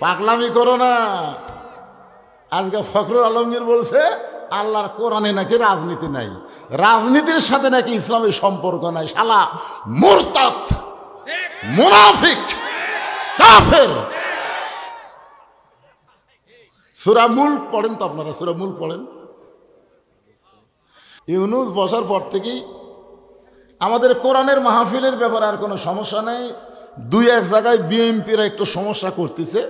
পাগলামি করো না। আজকে ফখরুল আলমগীর বলছে আল্লাহর কোরআনে নাকি রাজনীতি নাই, রাজনীতির সাথে নাকি ইসলামের সম্পর্ক নাই। শালা মুরতাদ, মুনাফিক, কাফের। সূরা মুলক পড়েন তো আপনারা, সূরা মুলক পড়েন। ইউনূস বসার পর থেকেই আমাদের কোরআনের মাহফিলের ব্যাপারে আর কোনো সমস্যা নেই। দুই এক জায়গায় বিএনপিরা একটু সমস্যা করতেছে,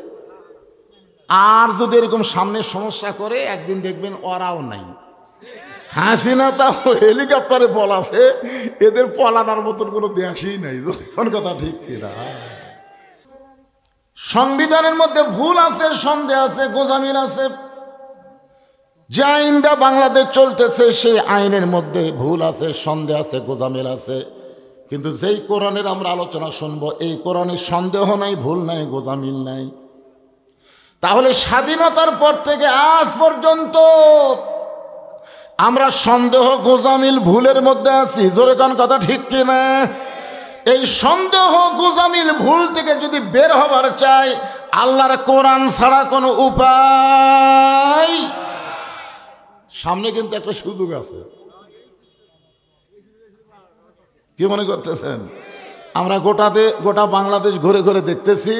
আর যদি এরকম সামনে সমস্যা করে একদিন দেখবেন ওরাও নাই। হাসিনা তাও হেলিকপ্টারে পলাছে, এদের পলানোর মতন কোনো দেশই নাই। কোন কথা ঠিক কিনা? সংবিধানের মধ্যে ভুল আছে, সন্দেহ আছে, গোজামিল আছে। যে আইনটা বাংলাদেশ চলতেছে সেই আইনের মধ্যে ভুল আছে, সন্দেহ আছে, গোজামিল আছে। কিন্তু যেই কোরআনের আমরা আলোচনা শুনবো, এই কোরআনের সন্দেহ নাই, ভুল নাই, গোজামিল নাই। তাহলে স্বাধীনতার পর থেকে আজ পর্যন্ত আমরা সন্দেহ, গোজামিল, ভুলের মধ্যে আছি। জোরে কোন কথা ঠিক কিনা? এই সন্দেহ, গোজামিল, ভুল থেকে যদি বের হবার চাই, আল্লাহর কোরআন ছাড়া কোনো উপায়। সামনে কিন্তু একটা সুযোগ আছে। কি মনে করতেছেন? আমরা গোটা বাংলাদেশ ঘুরে ঘুরে দেখতেছি,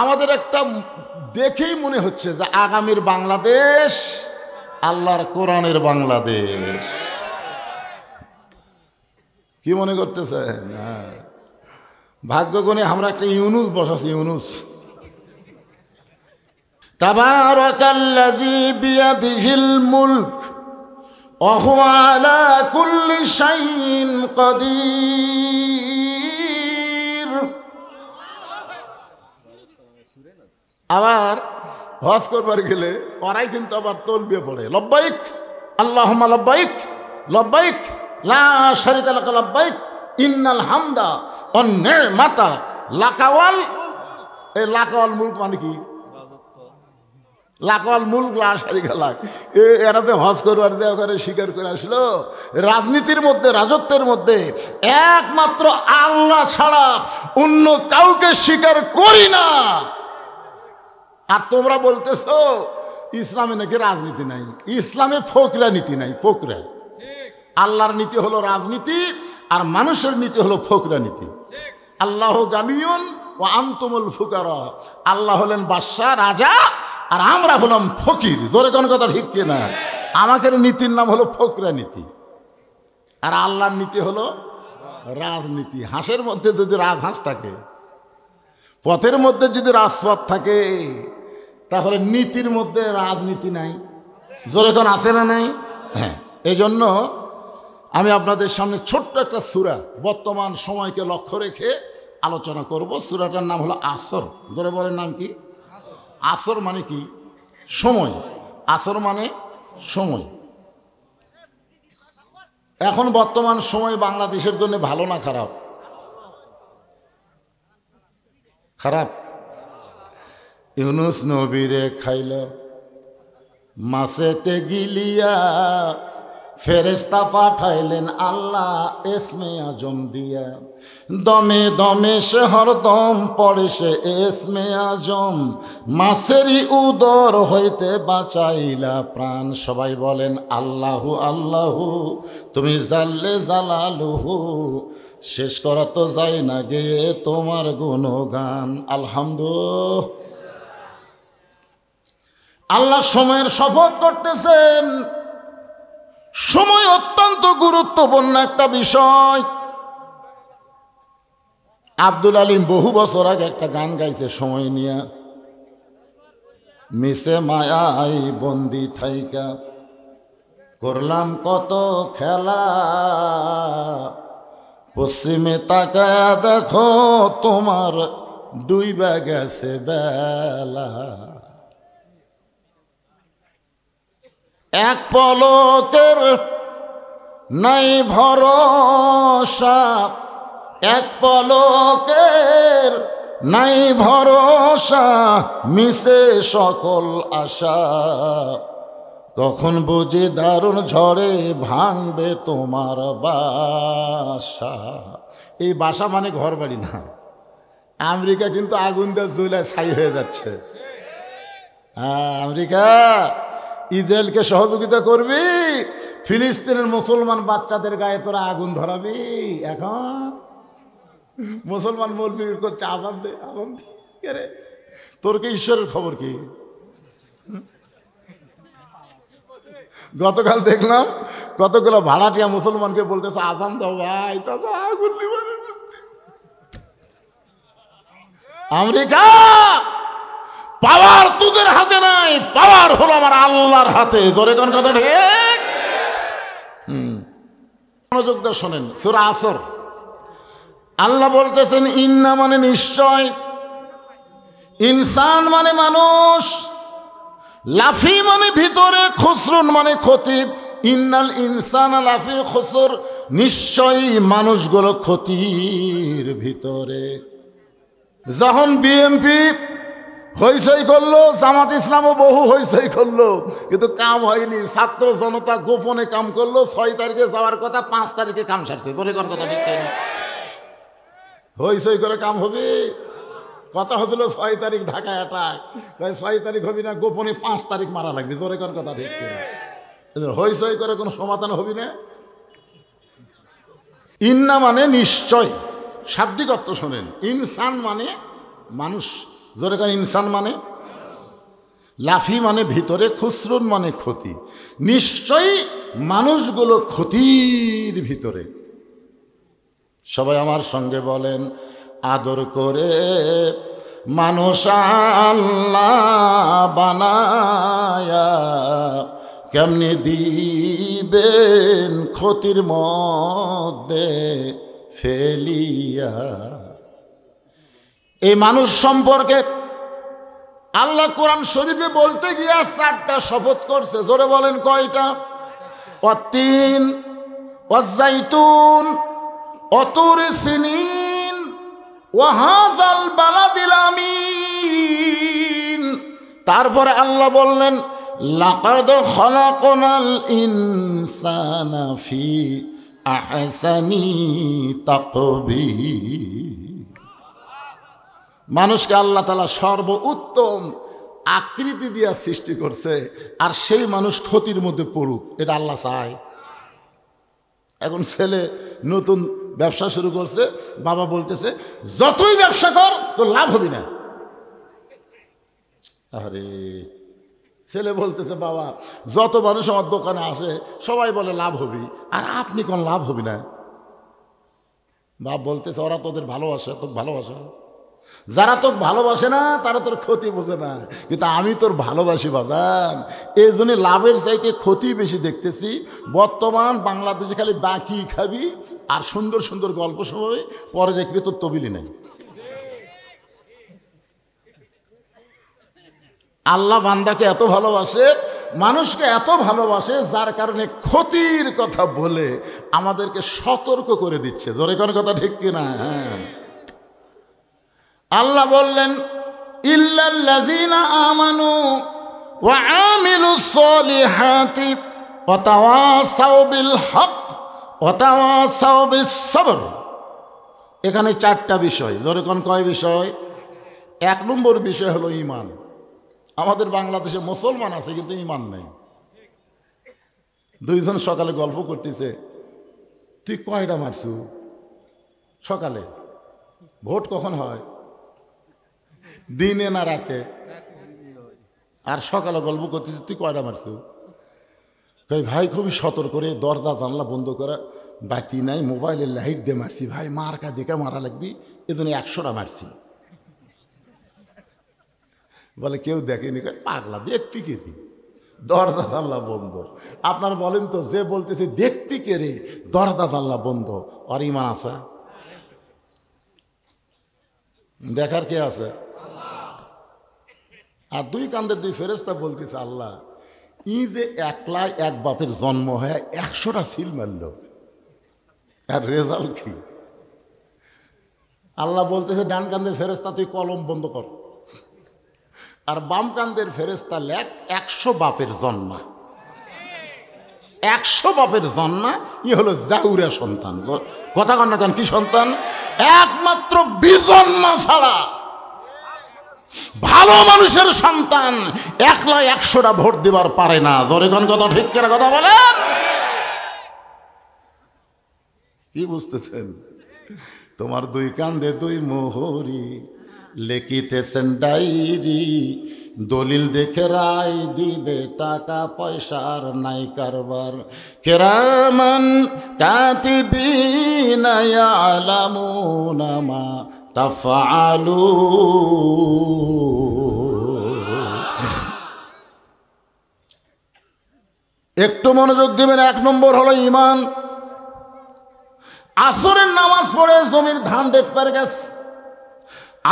আমাদের একটা দেখেই মনে হচ্ছে যে আগামীর বাংলাদেশ আল্লাহর কোরআনের বাংলাদেশ। কি মনে করতেছেন? ভাগ্যগুণে আমরা একটা ইউনুস বসাছি, ইউনুস। তাবারাকাল্লাযী বিয়াদিহিল মুলক ওয়া হুয়া আলা কুল্লি শাইইন কাদির। আবার হজ করবার গেলে ওরাই কিন্তু আবার তলবিয়া পড়ে, লব্বাইক আল্লাহুম্মা লব্বাইক, লব্বাইক লা শারীকা লাকা লব্বাইক, ইন্নাল হামদা ওয়ান নি'মাতা লাকা ওয়াল। এই লাকা ওয়াল মুলক মানে কি? লাকা ওয়াল মুলক লা শারীকা লাক। এরাতে হজ করবার দিয়ে ওখানে স্বীকার করে আসলো রাজনীতির মধ্যে, রাজত্বের মধ্যে একমাত্র আল্লাহ ছাড়া অন্য কাউকে স্বীকার করি না। আর তোমরা বলতেছো ইসলামে নাকি রাজনীতি নাই, ইসলামে ফকরা নীতি নাই। ফকরা, আল্লাহর নীতি হলো রাজনীতি, আর মানুষের নীতি হলো ফকরা নীতি। আল্লাহ গানিয়ুন ওয়া আনতুমুল ফুকারা। আল্লাহ হলেন বাদশা, রাজা, আর আমরা হলাম ফকির। জোরে কোন কথা ঠিক কিনা? আমাদের নীতির নাম হলো ফকরা নীতি, আর আল্লাহর নীতি হলো রাজনীতি। হাঁসের মধ্যে যদি রাজহাঁস থাকে, পথের মধ্যে যদি রাজপথ থাকে, তাহলে নীতির মধ্যে রাজনীতি নাই। জোরে কোন আছে না নাই? হ্যাঁ, এই জন্য আমি আপনাদের সামনে ছোট্ট একটা সূরা বর্তমান সময়কে লক্ষ্য রেখে আলোচনা করব। সূরাটার নাম হলো আসর। জোরে বলেন, নাম কি? আসর মানে কি? সময়। আসর মানে সময়। এখন বর্তমান সময় বাংলাদেশের জন্য ভালো না খারাপ? খারাপ। ইউনুস নবীরে খাইল মাছেতে গিলিয়া, ফেরেশতা পাঠাইলেন আল্লাহ ইসমে আজম দিয়া। দমে দমে সে হরদম পড়ে সে ইসমে আজম, মাছেরই উদর হইতে বাঁচাইলা প্রাণ। সবাই বলেন আল্লাহু আল্লাহু, তুমি জাল্লে জালালুহু, শেষ করা তো যায় না গে তোমার গুণগান। আলহামদুলিল্লাহ। আল্লাহ সময়ের শপথ করতেছেন। সময় অত্যন্ত গুরুত্বপূর্ণ একটা বিষয়। আব্দুল আলিম বহু বছর আগে একটা গান গাইছে সময় নিয়া। মিশে মায়াই বন্দি থাইকা করলাম কত খেলা, পশ্চিমে তাকায়া দেখো তোমার ডুইবা গেছে বেলা। এক পলকের নাই ভরসা, এক পলকের নাই ভরসা, মিশে সকল আশা। কখন বুঝি দারুণ ঝড়ে ভাঙবে তোমার বাসা। এই বাসা মানে ঘর বাড়ি না, আমেরিকা কিন্তু আগুন দিয়ে জ্বলে ছাই হয়ে যাচ্ছে। হ্যাঁ, আমেরিকা ইসরায়েলকে সহযোগিতা করবি, ফিলিস্তিনের মুসলমান বাচ্চাদের গায়ে তোরা আগুন ধরাবি। এখন মুসলমান মৌলবি করছে আজান দে, আজান দে। কে রে, তোর কি ঈশ্বরের খবর কি? গতকাল দেখলাম কতগুলো ভাড়াটিয়া মুসলমানকে বলতেছে আজান দাও ভাই, তা আগুন নিবারের মধ্যে। আমেরিকা, পাওয়ার তোদের হাতে নাই, পাওয়ার হলো আমার আল্লাহর হাতে। জোরে কোন কথা ঠিক? মনোযোগ দিয়ে শোনেন, সূরা আসর আল্লাহ বলতেছেন ইন্না মানে নিশ্চয়, ইনসান মানে মানুষ, লাফি মানে ভিতরে, খুসরুন মানে ক্ষতি। ইন্নাল ইনসান লাফি খুসর, নিশ্চয়ই মানুষগুলো ক্ষতির ভিতরে। যখন বিএনপি হইচই করলো, জামাত ইসলামও বহু হইচই করলো, কিন্তু কাম হয়নি। ছাত্র জনতা গোপনে কাম করলো। 6 তারিখে যাওয়ার কথা, 5 তারিখে কাম সারছে। তোর কোন কথা ঠিক তাই না? হইচই করে কাম হবে? কথা হচ্ছিল 6 তারিখ ঢাকায় অ্যাটাক, 6 তারিখ হবি না, গোপনে 5 তারিখ মারা লাগবে। তোরে কোন কথা ঠিক কিনা? হইচই করে কোনো সমাধান হবি না। ইন্না মানে নিশ্চয়, শাব্দিক অর্থ শোনেন। ইনসান মানে মানুষ, জোরে কান ইনসান মানে, লাফি মানে ভিতরে, খুসরুন মানে ক্ষতি। নিশ্চয়ই মানুষগুলো ক্ষতির ভিতরে। সবাই আমার সঙ্গে বলেন, আদর করে মানুষ আল্লাহ বানায়া কেমনে দিবেন ক্ষতির মধ্যে ফেলিয়া। এই মানুষ সম্পর্কে আল্লাহ কোরআন শরীফে বলতে গিয়া 4টা শপথ করছে। জোরে বলেন কয়টা? ওয়াত্তিন, ওয়াজ্জাইতুন, ওয়াতুর সিনিন, ওয়াহাযাল বালাদিল আমিন। তারপরে আল্লাহ বললেন লাকাদ খালাকনাল ইনসানা ফি আহসানি তাকবীর। মানুষকে আল্লাহ তাআলা সর্ব উত্তম আকৃতি দিয়া সৃষ্টি করছে, আর সেই মানুষ ক্ষতির মধ্যে পড়ুক, এটা আল্লাহ চায়? এখন ছেলে নতুন ব্যবসা শুরু করছে, বাবা বলতেছে যতই ব্যবসা কর তোর লাভ হবি না। আরে ছেলে বলতেছে বাবা যত মানুষ আমার দোকানে আসে সবাই বলে লাভ হবি, আর আপনি কোন লাভ হবি না? বাপ বলতেছে ওরা তোদের ভালোবাসে, তোকে ভালোবাসে। যারা তোকে ভালোবাসে না তারা তোর ক্ষতি বোঝে না, কিন্তু আমি তোর ভালোবাসি বাজান। এই জন্য লাভের চাইতে ক্ষতি বেশি দেখতেছি। বর্তমান বাংলাদেশে খালি বাকি খাবি আর সুন্দর সুন্দর গল্প শোনাবি, পরে দেখবি তোর তবিলি নেই। আল্লাহ বান্দাকে এত ভালোবাসে, মানুষকে এত ভালোবাসে, যার কারণে ক্ষতির কথা বলে আমাদেরকে সতর্ক করে দিচ্ছে। জোরে কোন কথা ঠিক কিনা? হ্যাঁ, আল্লাহ বললেন ইল্লাল্লাযীনা আমানু ওয়া আমিলুস সলিহাতি ওয়া তাওয়াসাউ বিল হক ওয়া তাওয়াসাউ বিস সবর। এখানে 4টা বিষয়। জোরে কোন কয় বিষয়? 1 নম্বর বিষয় হলো ঈমান। আমাদের বাংলাদেশে মুসলমান আছে কিন্তু ঈমান নেই। 2 জন সকালে গল্প করতেছে, তুই কয়টা মারছু সকালে? ভোট কখন হয়? দিনে না রাতে? আর সকালে গল্প করতেছে তুই কয়টা মারছু? কই ভাই খুবই সতর্ক করে দরজা জানলা বন্ধ করা, বাতি নাই, মোবাইলের লাইট দিয়ে মারছি ভাই, মার্কা দেখে মারা লাগবি, এজন্য 100টা মারছি। বলে কেউ দেখেনি। পাগলা, দেখবি কে রে, দরজা জানলা বন্ধ। আপনার বলেন তো, যে বলতেছে দেখবি কে রে, দরজা জানলা বন্ধ, আর ঈমান আছে? দেখার কে আছে? আর 2 কান্দের 2 ফেরেশতা বলতেছে আল্লাহ ই যে একলা এক বাপের জন্ম হয়ে 100টা সিল মারল, আর রেজাল্ট কি? আল্লাহ বলতেছে ডান কান্দের ফেরেশতা তুই কলম বন্ধ কর, আর বাম কান্দের ফেরেশতা লেখ 100 বাপের জন্মা। 100 বাপের জন্মা ই হলো জাউরা সন্তান। কথা কন না কেন? কি সন্তান? একমাত্র বিজন্মা ছাড়া ভালো মানুষের সন্তান একলা 100টা ভোট দিবার পারে না। জোরে কোন কথা ঠিক করে কথা বলেন। কি বুঝতেছেন? তোমার 2 কান্দে 2 মোহরি, লিখিতেছেন ডায়েরি, দলিল দেখে রায় দিবে, টাকা পয়সার নাই কারবার। কিরামান কাতিবিনা ইয়ালামুনা মা তাফআলুন। একটু মনোযোগ দিবেন। 1 নম্বর হলো ঈমান। আসরের নামাজ পড়ে জমির ধান দেখবার গেছে,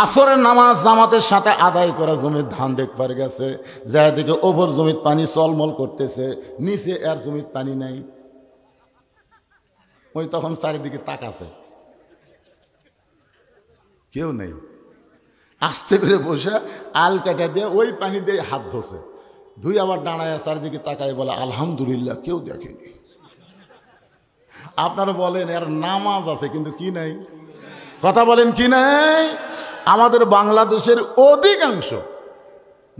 আসরের নামাজ জামাতের সাথে আদায় করা জমির ধান দেখবার গেছে, যায় দিকে ওপর জমির পানি চলমল করতেছে, নিচে এর জমির পানি নাই। ওই তখন চারিদিকে তাকাছে, কেউ নেই। আস্তে করে বসে আল কাটা দিয়ে ওই পানি দিয়ে হাত ধোছে, ধুই আবার দাঁড়ায় চারিদিকে তাকায় বলে আলহামদুলিল্লাহ কেউ দেখেনি। আপনারা বলেন এর নামাজ আছে কিন্তু কি নাই? কথা বলেন কি নাই? আমাদের বাংলাদেশের অধিকাংশ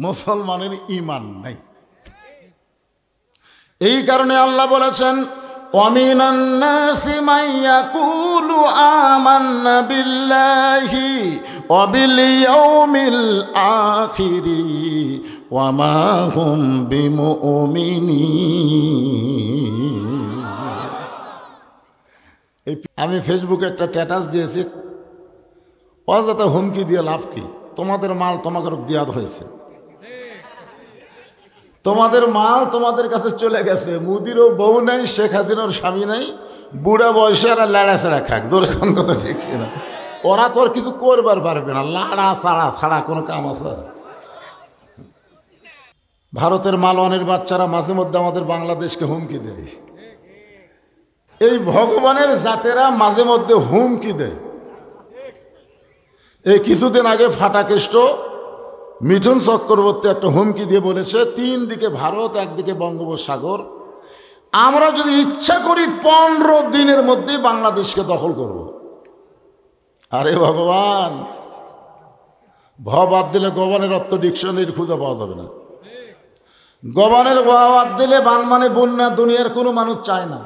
মুসলমানের ঈমান নাই। এই কারণে আল্লাহ বলেছেন ওয়ামিনান নাসি মান ইয়াকুলু আমান্না বিল্লাহি ওয়া বিল ইয়াউমিল আখিরি ওয়া মা হুম বিমুমিনিন। আমি ফেসবুকে একটা স্ট্যাটাস দিয়েছি, অযথা হুমকি দিয়ে লাভ কি? তোমাদের মাল তোমাকে দেওয়া হয়েছে, তোমাদের মাল তোমাদের কাছে চলে গেছে। মুদিরও বউ নাই, শেখ হাসিনার স্বামী নাই, বুড়া বয়সে এরা লাড়া ছাড়া খাক। জোরে কোন কথা ঠিক না? ওরা তো আর কিছু করবার পারবে না, লাড়া ছাড়া ছাড়া কোনো কাম আছে? ভারতের মালওয়ানের বাচ্চারা মাঝে মধ্যে আমাদের বাংলাদেশকে হুমকি দেয়। এই ভগবানের জাতেরা মাঝে মধ্যে হুমকি দেয়। এই কিছুদিন আগে ফাটাকেষ্ট মিঠুন চক্রবর্তী একটা হুমকি দিয়ে বলেছে 3 দিকে ভারত, একদিকে বঙ্গোপসাগর, আমরা যদি ইচ্ছা করি 15 দিনের মধ্যে বাংলাদেশকে দখল করব। আরে ভগবান, বাদ দিলে গবানের অর্থ ডিকশনারি খুঁজে পাওয়া যাবে না। গবানের বাদ দিলে বান মানে বন্যা, দুনিয়ার কোনো মানুষ চায় না।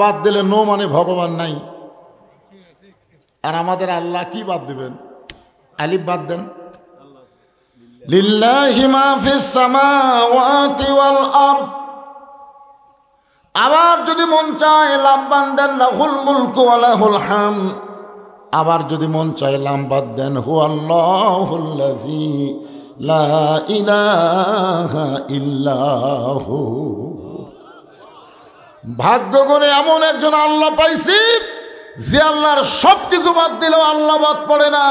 বাদ দিলে নো মানে ভগবান নাই। আর আমাদের আল্লাহ কি বাদ দিবেন? আলিফ বাদ দেন। লিল্লাহি মা ফিস সামাওয়াতি ওয়াল আরদ। আবার যদি মন চায় লাম বাদ দেন লাহুল মুলকু ওয়া লাহুল হামদ। আবার যদি মন চায় লাম বাদ দেন হুয়াল্লাহুল্লাযী লা ইলাহা ইল্লাহু। ভাগ্য করে এমন একজন আল্লাহ পাইছি যে আল্লাহর সব কিছু বাদ দিলেও আল্লাহ বাদ পড়ে না।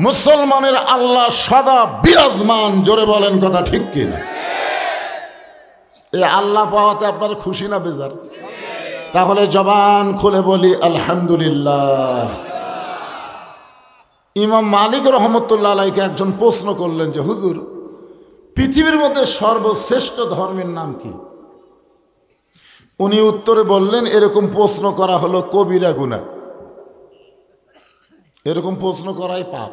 মুসলমানের আল্লাহ সদা বিরাজমান। জোরে বলেন কথা ঠিক কিনা? এই আল্লাহ পাওয়াতে আপনার খুশি না বেজার? তাহলে জবান খুলে বলি আলহামদুলিল্লাহ। ইমাম মালিক রহমতুল্লাহ আলাইকে একজন প্রশ্ন করলেন যে হুজুর, পৃথিবীর মধ্যে সর্বশ্রেষ্ঠ ধর্মের নাম কি? উনি উত্তরে বললেন, এরকম প্রশ্ন করা হলো কবিরা গুনাহ, এরকম প্রশ্ন করাই পাপ।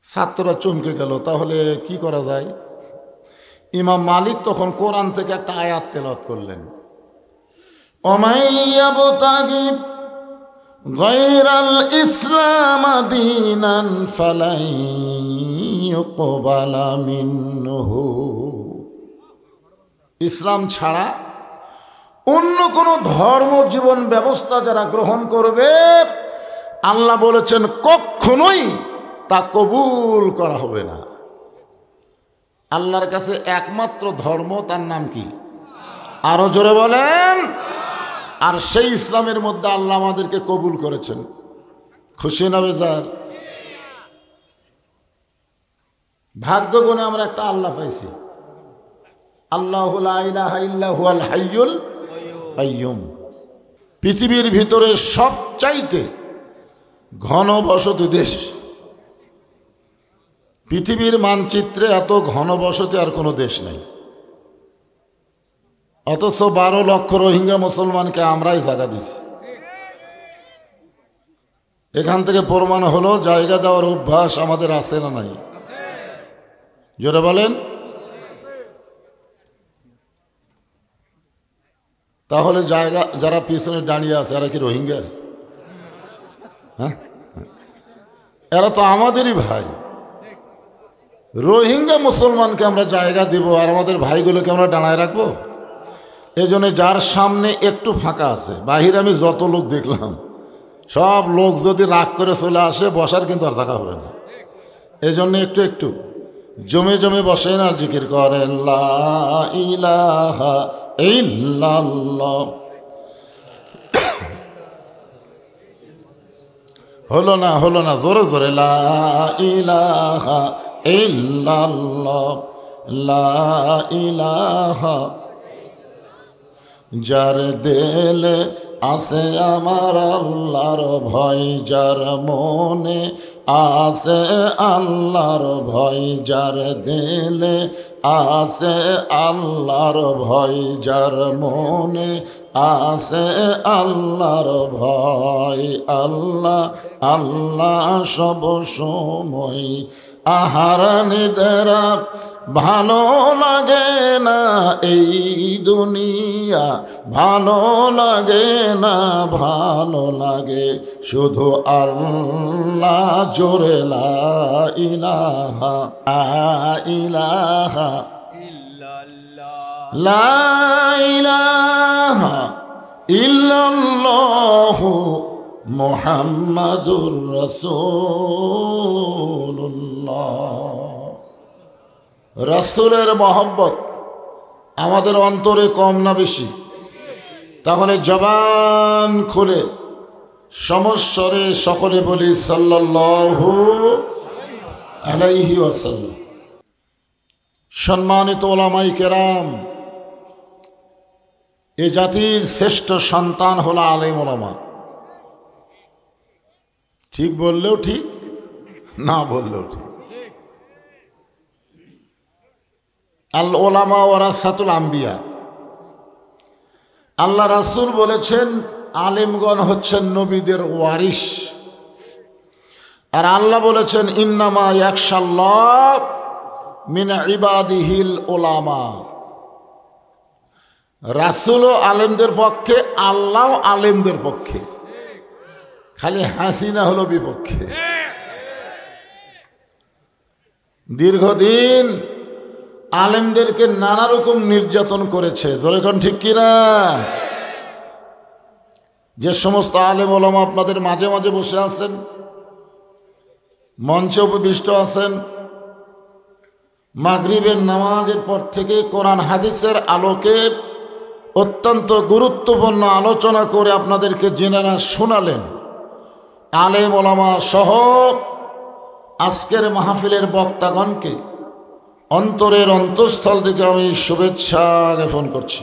ছাত্ররা চমকে গেল, তাহলে কি করা যায়? ইমাম মালিক তখন কোরআন থেকে একটা আয়াত তেলাওয়াত করলেন, ওমাইয়াবতাগি গায়রাল ইসলাম দীনান ফালাই ইউকবালা মিনহু। ইসলাম ছাড়া অন্য কোনো ধর্ম জীবন ব্যবস্থা যারা গ্রহণ করবে, আল্লাহ বলেছেন কখনোই তা কবুল করা হবে না। আল্লাহর কাছে একমাত্র ধর্ম, তার নাম কি? আরো জোরে বলেন। আর সেই ইসলামের মধ্যে আল্লাহ আমাদেরকে কবুল করেছেন। খুশি না বেজার? ভাগ্য গুণে আমরা একটা আল্লাহ পাইছি, আল্লাহু লা ইলাহা ইল্লা হুয়াল হাইয়ুল কাইয়্যুম। পৃথিবীর ভিতরে সবচাইতে ঘনবসতি দেশ। পৃথিবীর মানচিত্রে এত ঘনবসতি আর কোনো দেশ নাই। অথচ 12 লক্ষ রোহিঙ্গা মুসলমানকে আমরাই জায়গা দিছি। এখান থেকে প্রমাণ হলো জায়গা দেওয়ার অভ্যাস আমাদের আছে না নাই? জোরে বলেন। তাহলে জায়গা যারা পিছনে দাঁড়িয়ে আছে এরা কি রোহিঙ্গা? হ্যাঁ, এরা তো আমাদেরই ভাই। রোহিঙ্গা মুসলমানকে আমরা জায়গা দিব আর আমাদের ভাইগুলোকে আমরা দাঁড়ায় রাখবো? এই জন্য যার সামনে একটু ফাঁকা আছে, বাহিরে আমি যত লোক দেখলাম সব লোক যদি রাগ করে চলে আসে বসার কিন্তু আর জায়গা হবে না। এই জন্য একটু একটু জমে জমে বসেন আর জিকির করেন লা ইলাহা ইল্লাল্লাহ। হলো না জোরে জোরে লা ইলাহা ইল্লাল্লাহ লা ইলাহা। যার দিলে আছে আমার আল্লাহর ভয়, যার মনে আছে আল্লাহর ভয়, যার দিলে আছে আল্লাহর ভয়, যার মনে আছে আল্লাহর ভয়। আল্লাহ আল্লাহ সব সময় আহার নিদেরা ভালো লাগে না এই দুনিয়া, ভালো লাগে না, ভালো লাগে শুধু আল্লাহ জোরে লা ইলাহা ইলাহা লা ইলাহা ইল্লাল্লাহু মুহাম্মাদুর রাসূলুল্লাহ। রাসূলের মহব্বত আমাদের অন্তরে কম না বেশি? তাহলে জবান খুলে সমস্বরে সকলে বলি সাল্লাল্লাহু আলাইহি ওয়াসাল্লাম। সম্মানিত ওলামায়ে কেরাম, এ জাতির শ্রেষ্ঠ সন্তান হলো আলেম ওলামা। ঠিক বললেও ঠিক, না বললেও ঠিক। আল ওলামা ওয়ারাসাতুল আম্বিয়া। আল্লাহ রাসূল বলেছেন আলেমগণ হচ্ছেন নবীদের ওয়ারিস। আর আল্লাহ বলেছেন ইন্নামা ইয়াখশাল্লাহ মিন ইবাদিহিল ওলামা। রাসূলও আলেমদের পক্ষে, আল্লাহ আলেমদের পক্ষে, খালি হাসিনা হলো বিপক্ষে। দীর্ঘদিন আলেমদেরকে নানা রকম নির্যাতন করেছে, যেরকম ঠিক কিনা? যে সমস্ত আলেম ওলামা আপনাদের মাঝে মাঝে বসে আছেন, মঞ্চে উপবিষ্ট আছেন, মাগরিবের নামাজের পর থেকে কোরআন হাদিসের আলোকে অত্যন্ত গুরুত্বপূর্ণ আলোচনা করে আপনাদেরকে জেনারা শোনালেন। আলেম ওলামা সহ আজকের মাহফিলের বক্তাগণকে অন্তরের অন্তঃস্থল থেকে আমি শুভেচ্ছা জ্ঞাপন করছি।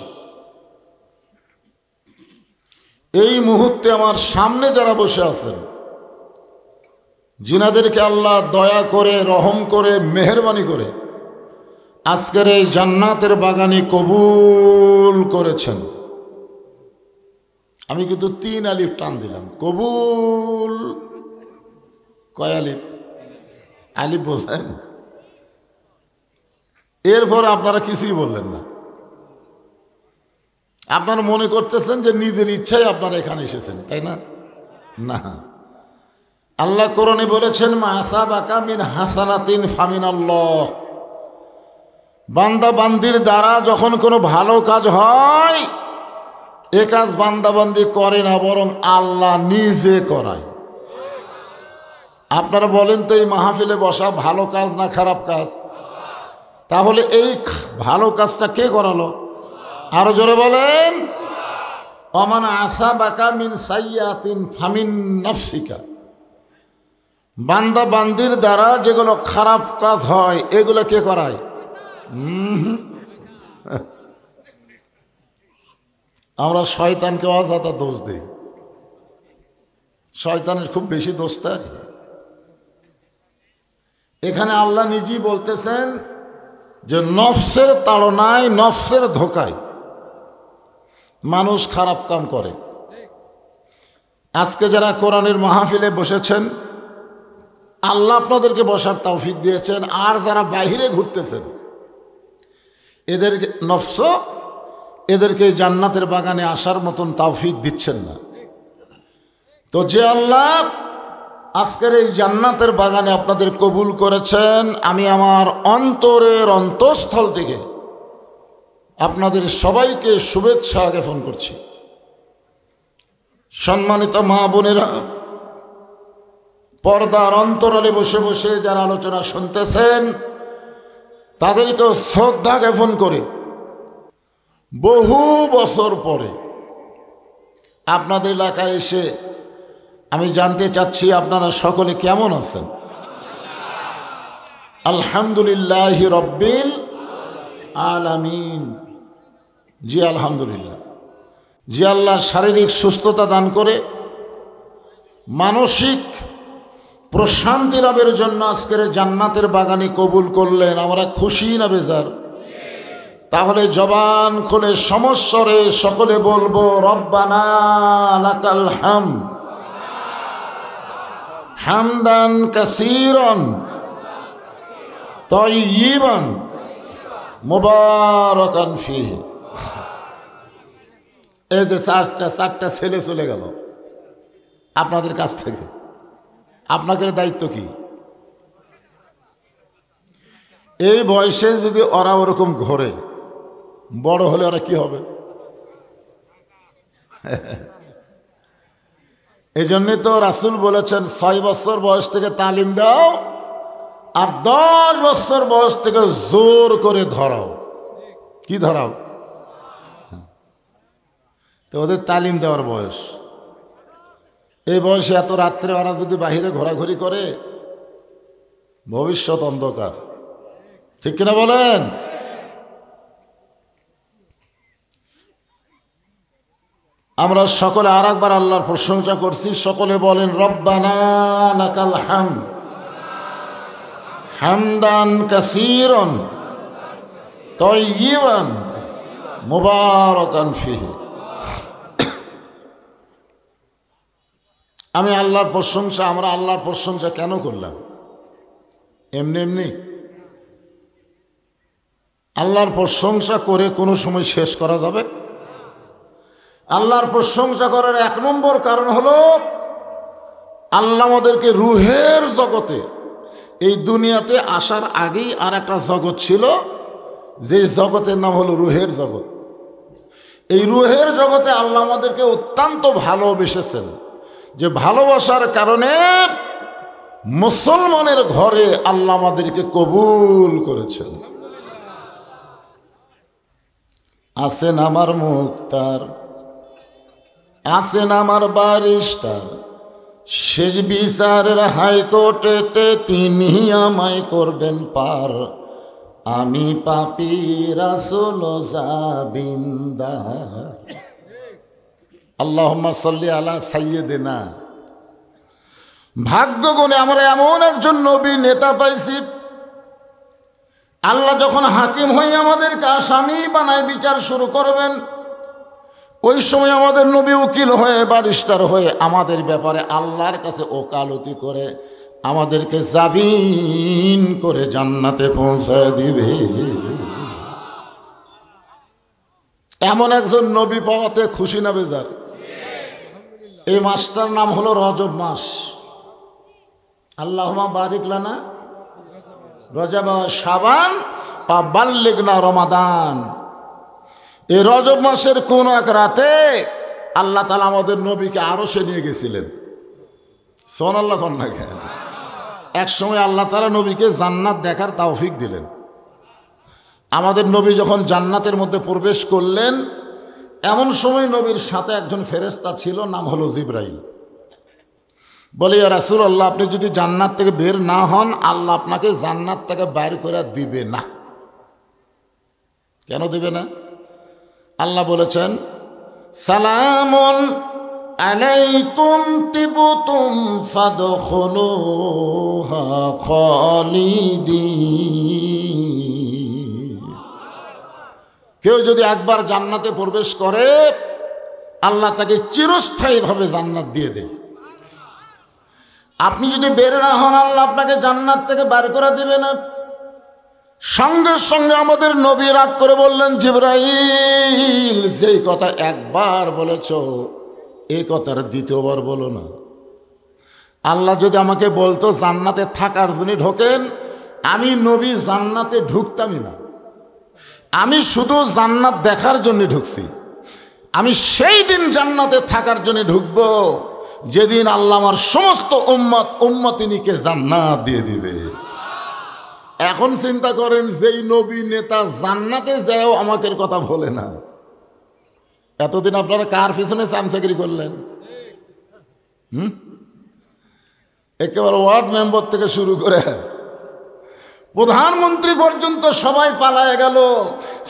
এই মুহূর্তে আমার সামনে যারা বসে আছেন, যিনাদেরকে আল্লাহ দয়া করে, রহম করে, মেহেরবানি করে আজকের এই জান্নাতের বাগানে কবুল করেছেন, আমি কিন্তু 3 আলিফ টান দিলাম। কবুল কয় আলিফ? আলিফ বোঝেন? এরপর আপনারা কিছুই বললেন না। আপনারা মনে করতেছেন যে নিজের ইচ্ছায় আপনারা এখানে এসেছেন, তাই না? না, আল্লাহ কোরআনে বলেছেন মা আসাবাকা মিন হাসানাতিন ফামিনাল্লাহ। বান্দা বান্দির দ্বারা যখন কোনো ভালো কাজ হয়, এ কাজ বান্দাবান্দি করে না, বরং আল্লাহ নিজে করায়। আপনারা বলেন তো এই মাহফিলে বসা ভালো কাজ না খারাপ কাজ? তাহলে এই ভালো কাজটা কে করালো? আরো জোরে বলেন। ওমান আসাবাকা মিন সাইয়্যাতিন ফামিন নাফসিকা। বান্দা বান্দির দ্বারা যেগুলো খারাপ কাজ হয় এগুলো কে করায়? আমরা শয়তানকে অযথা দোষ দিই। শয়তানের খুব বেশি দোষ তাই। এখানে আল্লাহ নিজেই বলতেছেন যে নফসের তাড়নায়, নফসের ধোকায় মানুষ খারাপ কাম করে। আজকে যারা কোরআনের মাহফিলে বসেছেন, আল্লাহ আপনাদেরকে বসার তৌফিক দিয়েছেন, আর যারা বাহিরে ঘুরতেছেন এদের নফস এদেরকে জান্নাতের বাগানে আসার মতন তৌফিক দিচ্ছেন না। তো যে আল্লাহ আজকের এই জান্নাতের বাগানে আপনাদের কবুল করেছেন, আমি আমার অন্তরের অন্তঃস্থল থেকে আপনাদের সবাইকে শুভেচ্ছা জ্ঞাপন করছি। সম্মানিত মা বোনেরা, পর্দার অন্তরালে বসে বসে যারা আলোচনা শুনতেছেন তাদেরকেও শ্রদ্ধা জ্ঞাপন করে বহু বছর পরে আপনাদের এলাকায় এসে আমি জানতে চাচ্ছি আপনারা সকলে কেমন আছেন। আলহামদুলিল্লাহ রব্বিল আলামিন। জি আলহামদুলিল্লাহ। জি আল্লাহ শারীরিক সুস্থতা দান করে মানসিক প্রশান্তি লাভের জন্য আজকের জান্নাতের বাগানে কবুল করলেন। আমরা খুশি না বেজার? তাহলে জবান খুলে সমস্বরে সকলে বলবো রব্বানা লাকাল হামদ হামদান কাসীরান তাইয়িবান মুবারাকান ফীহি। এই যে চারটা ছেলে চলে গেল আপনাদের কাছ থেকে, আপনাদের দায়িত্ব কি? এই বয়সে যদি ওরা ওরকম ঘোরে, বড় হলে ওরা কি হবে? এই জন্যই তো রাসূল বলেছেন 6 বছর বয়স থেকে তালিম দাও আর 10 বছর বয়স থেকে জোর করে ধরাও। কি ধরাও? তো ওদের তালিম দেওয়ার বয়স। এই বয়সে এত রাত্রে ওরা যদি বাহিরে ঘোরাঘুরি করে, ভবিষ্যৎ অন্ধকার। ঠিক কিনা বলেন? আমরা সকলে আর একবার আল্লাহর প্রশংসা করছি। সকলে বলেন রব্বানা লাকাল হামদ হামদান কাসীরান তাইয়িবান মুবারাকান ফীহি। আমি আল্লাহর প্রশংসা, আমরা আল্লাহর প্রশংসা কেন করলাম? এমনি এমনি আল্লাহর প্রশংসা করে কোনো সময় শেষ করা যাবে? আল্লাহর প্রশংসা করার 1 নম্বর কারণ হলো আল্লাহ আমাদেরকে রুহের জগতে, এই দুনিয়াতে আসার আগেই আর একটা জগৎ ছিল, যে জগতের নাম হলো রুহের জগৎ। এই রুহের জগতে আল্লাহ আমাদেরকে অত্যন্ত ভালোবেসেছেন, যে ভালোবাসার কারণে মুসলমানের ঘরে আল্লাহ আমাদেরকে কবুল করেছেন। আছেন আমার মুক্তার, আছেন আমার ব্যারিস্টার, শেষ বিচারের হাইকোর্টেতে তিনি আমায় করবেন পার। আমি পাপী রাসূল জাবিন্দার। আল্লাহুম্মা সাল্লি আলা সাইয়্যিদিনা। ভাগ্য গুণে আমরা এমন একজন নবী নেতা পাইছি, আল্লাহ যখন হাকিম হয়ে আমাদেরকে আসামি বানায় বিচার শুরু করবেন, ওই সময় আমাদের নবী উকিল হয়ে, ব্যারিস্টার হয়ে আমাদের ব্যাপারে আল্লাহর কাছে ওকালতি করে আমাদেরকে জামিন করে জান্নাতে পৌঁছায় দিবে। এমন একজন নবী পাওয়াতে খুশি না বেজার? এই মাসটার নাম হলো রজব মাস। আল্লাহুম্মা বারিক লানা রজব শাবান বা বাল্লিগনা রমাদান। এই রজব মাসের কোন এক রাতে আল্লাহ তাআলা আমাদের নবীকে আরশে নিয়ে গেছিলেন। সুবহানাল্লাহ কন্যা। এক সময় আল্লাহ তাআলা নবীকে জান্নাত দেখার তৌফিক দিলেন। আমাদের নবী যখন জান্নাতের মধ্যে প্রবেশ করলেন, এমন সময় নবীর সাথে একজন ফেরেশতা ছিল, নাম হলো জিবরাইল। বলে, ইয়া রাসূলুল্লাহ, আপনি যদি জান্নাত থেকে বের না হন, আল্লাহ আপনাকে জান্নাত থেকে বাইর করে দিবে না। কেন দিবে না? আল্লাহ বলেছেন, সালামুন আলাইকুম তিবতুম ফাদখুলুহা খালিদিন। কেউ যদি একবার জান্নাতে প্রবেশ করে আল্লাহ তাকে চিরস্থায়ীভাবে জান্নাত দিয়ে দেয়। আপনি যদি বের না হন, আল্লাহ আপনাকে জান্নাত থেকে বার করে দিবে না। সঙ্গে সঙ্গে আমাদের নবী রাগ করে বললেন, জিবরাইল, যেই কথা একবার বলেছ এই কথার দ্বিতীয়বার বলো না। আল্লাহ যদি আমাকে বলতো জান্নাতে থাকার জন্য ঢোকেন, আমি নবী জান্নাতে ঢুকতামই না। আমি শুধু জান্নাত দেখার জন্য ঢুকছি। আমি সেই দিন জান্নাতে থাকার জন্য ঢুকব যেদিন আল্লাহ আমার সমস্ত উম্মতিনীকে জান্নাত দিয়ে দিবে। এখন চিন্তা করেন, যেই নবী নেতা জান্নাতে যাও আমাকে কথা বলে না, এতদিন আপনারা কার পিছনে চামচাগিরি করলেন? একেবারে ওয়ার্ড মেম্বার থেকে শুরু করে প্রধানমন্ত্রী পর্যন্ত সবাই পালায় গেল।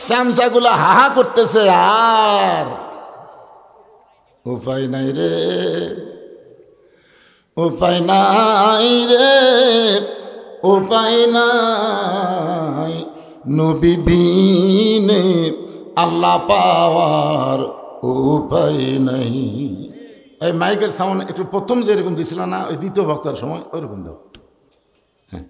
স্যামসাগুলো হাহা করতেছে, আর উপায় নাই রে, উপায় নাই রে, উপায় নাই, নবী বিনে আল্লাহ পাওয়ার উপায় নাই। এই মাইকের সাউন্ড একটু প্রথম যেরকম দিছিল না, ওই দ্বিতীয় বক্তার সময় ওইরকম দাও। হ্যাঁ,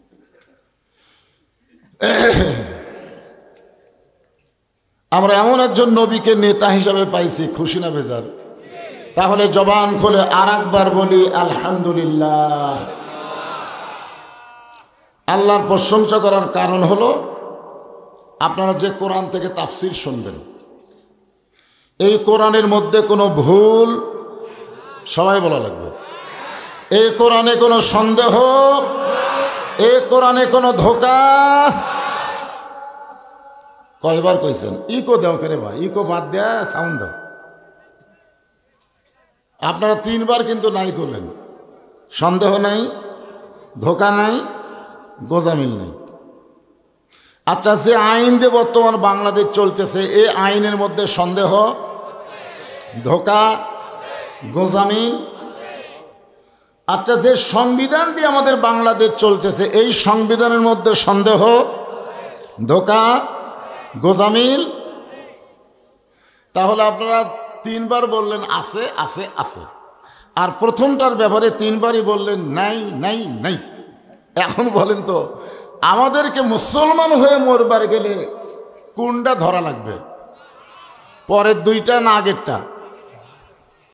আমরা এমন একজন নবীকে নেতা হিসাবে পাইছি, খুশি না বেজার? তাহলে জবান খুলে আর একবার বলি আলহামদুলিল্লাহ। আল্লাহর প্রশংসা করার কারণ হলো, আপনারা যে কোরআন থেকে তাফসির শুনবেন, এই কোরআনের মধ্যে কোনো ভুল, সবাই বলা লাগবে, এই কোরআনে কোনো সন্দেহ, এই কোরআনে কোনো ধোঁকা। কয়বার কইছেন ইকো দেও করে ভাই, ইকো বাদ দেয়া সাউন্ড দাও। আপনারা 3 বার কিন্তু নাই করলেন। সন্দেহ নাই, ধোঁকা নাই, গোজামিল নাই। আচ্ছা, যে আইন দিয়ে বর্তমান বাংলাদেশ চলতেছে, এই আইনের মধ্যে সন্দেহ, ধোঁকা, গোজামিল। আচ্ছা, যে সংবিধান দিয়ে আমাদের বাংলাদেশ চলতেছে, এই সংবিধানের মধ্যে সন্দেহ, ধোঁকা, গোজামিল। তাহলে আপনারা 3 বার বললেন আছে আছে আছে, আর প্রথমটার ব্যাপারে 3 বারই বললেন নাই নাই নাই। এখন বলেন তো, আমাদেরকে মুসলমান হয়ে মরবার গেলে কোনটা ধরা লাগবে? পরের 2টা না আগেরটা?